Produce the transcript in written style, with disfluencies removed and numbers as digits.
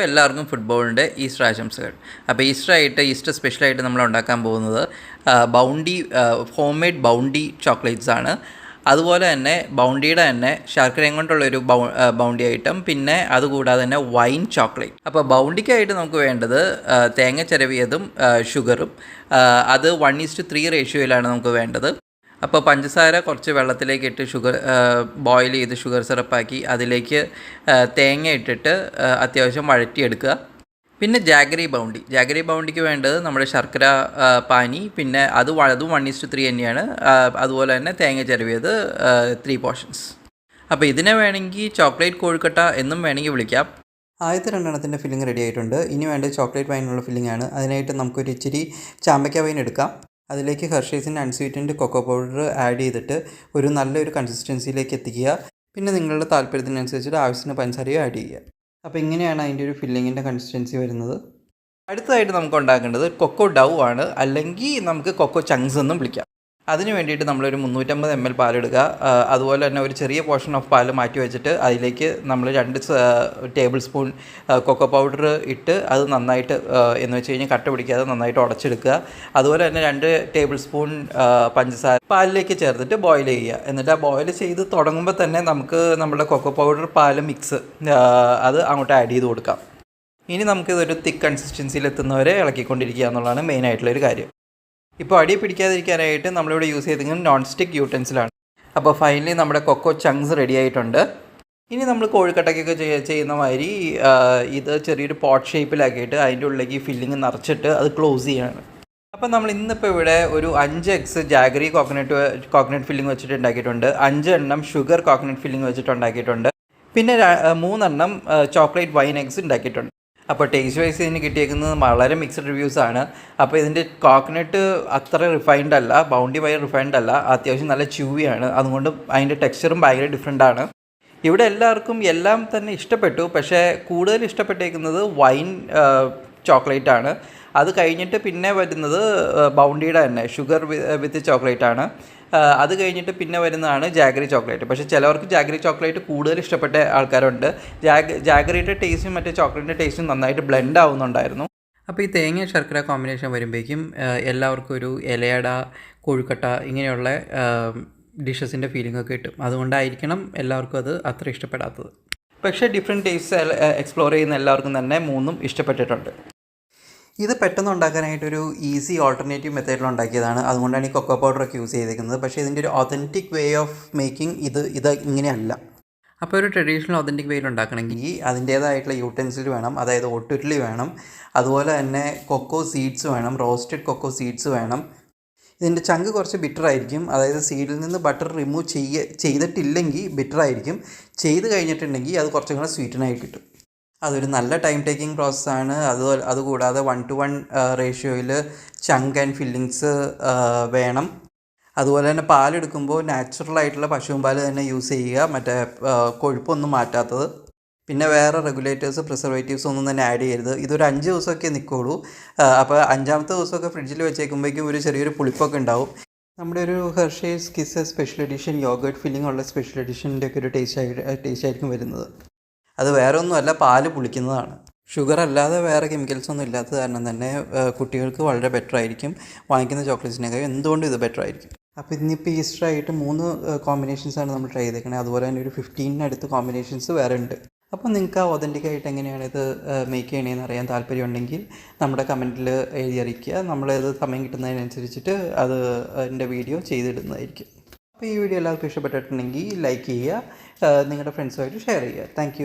അപ്പോൾ എല്ലാവർക്കും ഫുട്ബോളിൻ്റെ ഈസ്റ്റർ ആശംസകൾ. അപ്പോൾ ഈസ്റ്റർ സ്പെഷ്യലായിട്ട് നമ്മൾ ഉണ്ടാക്കാൻ പോകുന്നത് bounty home made bounty chocolates ആണ്. അതുപോലെ തന്നെ ബൗണ്ടിയുടെ തന്നെ ശർക്കരയും കൊണ്ടുള്ളൊരു ബൗണ്ടി ഐറ്റം, പിന്നെ അതുകൂടാതെ തന്നെ വൈൻ ചോക്ലേറ്റ്. അപ്പോൾ ബൗണ്ടിക്കായിട്ട് നമുക്ക് വേണ്ടത് തേങ്ങ ചിരവിയതും ഷുഗറും, അത് 1:3 റേഷ്യോയിലാണ് നമുക്ക് വേണ്ടത്. അപ്പോൾ പഞ്ചസാര കുറച്ച് വെള്ളത്തിലേക്ക് ഇട്ട് ബോയിൽ ചെയ്ത് ഷുഗർ സിറപ്പാക്കി അതിലേക്ക് തേങ്ങ ഇട്ടിട്ട് അത്യാവശ്യം വഴറ്റിയെടുക്കുക. പിന്നെ ജാഗറി ബൗണ്ടിക്ക് വേണ്ടത് നമ്മുടെ ശർക്കര പാനി, പിന്നെ അതും 1:3 തന്നെയാണ്. അതുപോലെ തന്നെ തേങ്ങ ചിരവിയത് 3 പോർഷൻസ്. അപ്പോൾ ഇതിനെ വേണമെങ്കിൽ ചോക്ലേറ്റ് കോഴിക്കട്ട എന്നും വേണമെങ്കിൽ വിളിക്കാം. ആദ്യത്തെ 2 ഫില്ലിംഗ് റെഡി ആയിട്ടുണ്ട്. ഇനി വേണ്ടത് ചോക്ലേറ്റ് വൈനുള്ള ഫില്ലിംഗ് ആണ്. അതിനായിട്ട് നമുക്കൊരു ഇച്ചിരി ചാമ്പയ്ക്ക വൈൻ എടുക്കാം. അതിലേക്ക് ഹെർഷീസിൻ്റെ അൺസ്വീറ്റൻഡ് കൊക്കോ പൗഡർ ആഡ് ചെയ്തിട്ട് ഒരു നല്ലൊരു കൺസിസ്റ്റൻസിയിലേക്ക് എത്തിക്കുക. പിന്നെ നിങ്ങളുടെ താല്പര്യത്തിനനുസരിച്ചിട്ട് ആവശ്യത്തിന് പഞ്ചസാരയും ആഡ് ചെയ്യുക. അപ്പോൾ ഇങ്ങനെയാണ് അതിൻ്റെ ഒരു ഫില്ലിങ്ങിൻ്റെ കൺസിസ്റ്റൻസി വരുന്നത്. അടുത്തതായിട്ട് നമുക്ക് ഉണ്ടാക്കേണ്ടത് കൊക്കോ ഡൗ ആണ്, അല്ലെങ്കിൽ നമുക്ക് കൊക്കോ ചങ്ക്സ് എന്നും വിളിക്കാം. അതിന് വേണ്ടിയിട്ട് നമ്മളൊരു 350 ml പാലെടുക്കുക. അതുപോലെ തന്നെ ഒരു ചെറിയ പോർഷൻ ഓഫ് പാൽ മാറ്റി വെച്ചിട്ട് അതിലേക്ക് നമ്മൾ 2 ടേബിൾ സ്പൂൺ കൊക്കോ പൗഡർ ഇട്ട് അത് നന്നായിട്ട് എന്ന് വെച്ച് കഴിഞ്ഞാൽ കട്ട പിടിക്കാതെ നന്നായിട്ട് ഉടച്ചെടുക്കുക. അതുപോലെ തന്നെ 2 ടേബിൾ സ്പൂൺ പഞ്ചസാര പാലിലേക്ക് ചേർത്തിട്ട് ബോയിൽ ചെയ്യുക. എന്നിട്ട് ആ ബോയിൽ ചെയ്ത് തുടങ്ങുമ്പോൾ തന്നെ നമുക്ക് നമ്മുടെ കൊക്കോ പൗഡർ പാൽ മിക്സ് അത് അങ്ങോട്ട് ആഡ് ചെയ്ത് കൊടുക്കാം. ഇനി നമുക്കിതൊരു തിക്ക് കൺസിസ്റ്റൻസിയിൽ എത്തുന്നവരെ ഇളക്കിക്കൊണ്ടിരിക്കുക എന്നുള്ളതാണ് മെയിനായിട്ടുള്ളൊരു കാര്യം. ഇപ്പോൾ അടി പിടിക്കാതിരിക്കാനായിട്ട് നമ്മളിവിടെ യൂസ് ചെയ്തിരിക്കുന്നത് നോൺ സ്റ്റിക്ക് യൂട്ടൻസിലാണ്. അപ്പോൾ ഫൈനലി നമ്മുടെ കൊക്കോ ചങ്ക്സ് റെഡി ആയിട്ടുണ്ട്. ഇനി നമ്മൾ കോഴിക്കട്ടയ്ക്കൊക്കെ ചെയ്യുന്ന മാതിരി ഇത് ചെറിയൊരു പോട്ട് ഷേപ്പിലാക്കിയിട്ട് അതിൻ്റെ ഉള്ളിലേക്ക് ഫില്ലിങ് നിറച്ചിട്ട് അത് ക്ലോസ് ചെയ്യാണ്. അപ്പോൾ നമ്മൾ ഇന്നിപ്പോൾ ഇവിടെ ഒരു 5 eggs ജാഗറി കോക്കനട്ട് ഫില്ലിങ് വെച്ചിട്ട് ഉണ്ടാക്കിയിട്ടുണ്ട്. 5 എണ്ണം ഷുഗർ കോക്കനട്ട് ഫില്ലിങ് വെച്ചിട്ട് ഉണ്ടാക്കിയിട്ടുണ്ട്. പിന്നെ 3 എണ്ണം ചോക്ലേറ്റ് വൈൻ എഗ്സ് ഉണ്ടാക്കിയിട്ടുണ്ട്. അപ്പോൾ ടേസ്റ്റ് വൈസ് ഇതിന് കിട്ടിയേക്കുന്നത് വളരെ മിക്സഡ് റിവ്യൂസ് ആണ്. അപ്പോൾ ഇതിൻ്റെ കോക്കനട്ട് അത്ര റിഫൈൻഡ് അല്ല, ബൗണ്ടി വൈ റിഫൈൻഡ് അല്ല, അത്യാവശ്യം നല്ല ച്യൂവിയാണ്. അതുകൊണ്ട് അതിൻ്റെ ടെക്സ്ചറും ഭയങ്കര ഡിഫറെൻ്റ് ആണ്. ഇവിടെ എല്ലാവർക്കും എല്ലാം തന്നെ ഇഷ്ടപ്പെട്ടു. പക്ഷേ കൂടുതൽ ഇഷ്ടപ്പെട്ടേക്കുന്നത് വൈൻ ചോക്ലേറ്റ് ആണ്. അത് കഴിഞ്ഞിട്ട് പിന്നെ വരുന്നത് ബൗണ്ടിയുടെ തന്നെ ഷുഗർ വിത്ത് ചോക്ലേറ്റ് ആണ്. അത് കഴിഞ്ഞിട്ട് പിന്നെ വരുന്നതാണ് ജാഗറി ചോക്ലേറ്റ്. പക്ഷേ ചിലവർക്ക് ജാഗറി ചോക്ലേറ്റ് കൂടുതൽ ഇഷ്ടപ്പെട്ട ആൾക്കാരുണ്ട്. ജാഗറിയുടെ ടേസ്റ്റും മറ്റേ ചോക്ലേറ്റിൻ്റെ ടേസ്റ്റും നന്നായിട്ട് ബ്ലെൻഡ് ആവുന്നുണ്ടായിരുന്നു. അപ്പോൾ ഈ തേങ്ങ ശർക്കര കോമ്പിനേഷൻ വരുമ്പോഴേക്കും എല്ലാവർക്കും ഒരു ഇലയട, കോഴിക്കട്ട ഇങ്ങനെയുള്ള ഡിഷസിൻ്റെ ഫീലിംഗ് ഒക്കെ കിട്ടും. അതുകൊണ്ടായിരിക്കണം എല്ലാവർക്കും അത് അത്ര ഇഷ്ടപ്പെടാത്തത്. പക്ഷേ ഡിഫറെൻറ്റ് ടേസ്റ്റ് എക്സ്പ്ലോർ ചെയ്യുന്ന എല്ലാവർക്കും തന്നെ 3ഉം ഇഷ്ടപ്പെട്ടിട്ടുണ്ട്. ഇത് പെട്ടെന്ന് ഉണ്ടാക്കാനായിട്ടൊരു ഈസി ഓൾട്ടർനേറ്റീവ് മെത്തേഡിൽ ഉണ്ടാക്കിയതാണ്. അതുകൊണ്ടാണ് ഈ കൊക്കോ പൗഡറൊക്കെ യൂസ് ചെയ്തിരിക്കുന്നത്. പക്ഷേ ഇതിൻ്റെ ഒരു ഒതൻറ്റിക് വേ ഓഫ് മേക്കിംഗ് ഇത് ഇങ്ങനെയല്ല. അപ്പോൾ ഒരു ട്രഡീഷണൽ ഒതൻറ്റിക് വേയിൽ ഉണ്ടാക്കണമെങ്കിൽ അതിൻ്റേതായിട്ടുള്ള യൂട്ടൻസിൽ വേണം. അതായത് ഒട്ടുരുളി വേണം, അതുപോലെ തന്നെ കൊക്കോ സീഡ്സ് വേണം, റോസ്റ്റഡ് കൊക്കോ സീഡ്സ് വേണം. ഇതിൻ്റെ ചങ്ക് കുറച്ച് ബിറ്റർ ആയിരിക്കും. അതായത് സീഡിൽ നിന്ന് ബട്ടർ റിമൂവ് ചെയ്തിട്ടില്ലെങ്കിൽ ബിറ്റർ ആയിരിക്കും. ചെയ്ത് കഴിഞ്ഞിട്ടുണ്ടെങ്കിൽ അത് കുറച്ചും കൂടെ സ്വീറ്റനായി കിട്ടും. അതൊരു നല്ല ടൈം ടേക്കിംഗ് പ്രോസസ്സാണ്. അതുകൂടാതെ 1:1 റേഷ്യോയിൽ ചങ്ക് ആൻഡ് ഫില്ലിങ്സ് വേണം. അതുപോലെ തന്നെ പാലെടുക്കുമ്പോൾ നാച്ചുറലായിട്ടുള്ള പശുവും പാൽ തന്നെ യൂസ് ചെയ്യുക, മറ്റേ കൊഴുപ്പൊന്നും മാറ്റാത്തത്. പിന്നെ വേറെ റെഗുലേറ്റേഴ്സ്, പ്രിസർവേറ്റീവ്സ് ഒന്നും തന്നെ ആഡ് ചെയ്യരുത്. ഇതൊരു 5 ദിവസമൊക്കെ നിൽക്കുള്ളൂ. അപ്പോൾ 5ാമത്തെ ദിവസമൊക്കെ ഫ്രിഡ്ജിൽ വെച്ചേക്കുമ്പോഴേക്കും ഒരു ചെറിയൊരു പുളിപ്പൊക്കെ ഉണ്ടാവും. നമ്മുടെ ഒരു Hershey's Kisses special edition yogurt filling ഉള്ള സ്പെഷ്യൽ എഡിഷൻ്റെ ഒക്കെ ഒരു ടേസ്റ്റ് ആയിരിക്കും വരുന്നത്. അത് വേറെ ഒന്നുമല്ല, പാല് പുളിക്കുന്നതാണ്. ഷുഗർ അല്ലാതെ വേറെ കെമിക്കൽസ് ഒന്നും ഇല്ലാത്തത് കാരണം തന്നെ കുട്ടികൾക്ക് വളരെ ബെറ്റർ ആയിരിക്കും. വാങ്ങിക്കുന്ന ചോക്ലേറ്റ്സിനേക്കാൾ എന്തുകൊണ്ടും ഇത് ബെറ്റർ ആയിരിക്കും. അപ്പോൾ ഇന്നിപ്പോൾ ഈസ്റ്റർ ആയിട്ട് 3 കോമ്പിനേഷൻസാണ് നമ്മൾ ട്രൈ ചെയ്തേക്കുന്നത്. അതുപോലെ തന്നെ ഒരു 15 കോമ്പിനേഷൻസ് വേറെ ഉണ്ട്. അപ്പോൾ നിങ്ങൾക്ക് ആ ഒതൻറ്റിക്കായിട്ട് എങ്ങനെയാണ് ഇത് മേക്ക് ചെയ്യണതെന്ന് അറിയാൻ താല്പര്യമുണ്ടെങ്കിൽ നമ്മുടെ കമൻറ്റിൽ എഴുതി അറിയിക്കുക. നമ്മളത് സമയം കിട്ടുന്നതിനനുസരിച്ചിട്ട് അതിൻ്റെ വീഡിയോ ചെയ്തിടുന്നതായിരിക്കും. അപ്പോൾ ഈ വീഡിയോ എല്ലാവർക്കും ഇഷ്ടപ്പെട്ടിട്ടുണ്ടെങ്കിൽ ലൈക്ക് ചെയ്യുക, നിങ്ങളുടെ ഫ്രണ്ട്സുമായിട്ട് ഷെയർ ചെയ്യുക. താങ്ക്